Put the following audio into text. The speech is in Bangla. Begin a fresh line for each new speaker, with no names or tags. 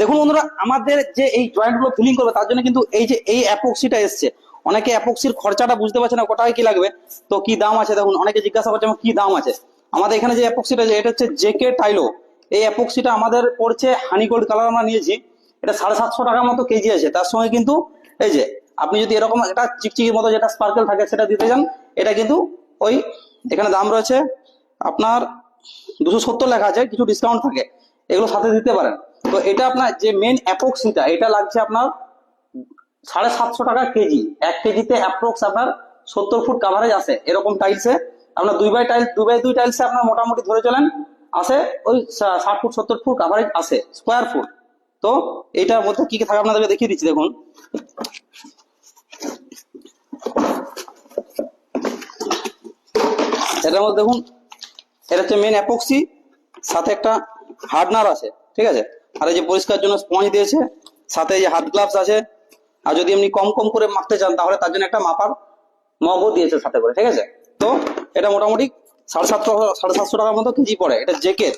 দেখুন বন্ধুরা, আমাদের যে এই জয়েন্ট গুলো ফিলিং করবে তার জন্য কিন্তু এই যে এই অ্যাপক্সিটা এসছে। অনেকে অ্যাপক্সির খরচাটা বুঝতে পারছে না কোথায় কি লাগবে, তো কি দাম আছে দেখুন, অনেকে জিজ্ঞাসা করছে আমার কি দাম আছে। আমাদের এখানে যে অ্যাপক্সিটা, এটা হচ্ছে জেকে টাইলো। এই অ্যাপক্সিটা আমাদের পড়ছে হানি গোল্ড কালার, আমরা নিয়েছি। এটা 750 টাকার মতো কেজি আছে। তার সঙ্গে কিন্তু এই যে আপনি যদি এরকম একটা চিকচিকির মতো যেটা স্পার্কেল থাকে সেটা দিতে চান, এটা কিন্তু ওই এখানে দাম রয়েছে আপনার 270 লেখা আছে, কিছু ডিসকাউন্ট থাকে, এগুলো সাথে দিতে পারেন। তো এটা আপনার যে মেন অ্যাপক্সিটা, এটা লাগছে আপনার 750 টাকা কেজি। 1 কেজিতে অ্যাপ্রক্স আপনার 70 ফুট কাভারেজ আসে। এরকম টাইলসে আপনার 2x2 টাইলসে আপনার মোটামুটি ধরে চলেন আসে ওই 60 ফুট 70 ফুট কাভারেজ আসে স্কোয়ার ফুট। তো এটার মধ্যে কি কি থাকে আপনাদেরকে দেখিয়ে দিচ্ছি দেখুন। এটার মধ্যে দেখুন, এটা হচ্ছে মেন অ্যাপক্সি, সাথে একটা হার্ডনার আছে, ঠিক আছে। আর এই যে পরিষ্কার জন্য স্পঞ্জ দিয়েছে, সাথে এই যে হাত গ্লাভস আছে। আর যদি এমনি কম কম করে মাখতে চান তাহলে তার জন্য একটা মাপার মগও দিয়েছে সাথে করে, ঠিক আছে। তো এটা মোটামুটি 750 টাকার মতো কেজি পড়ে, এটা জেকের।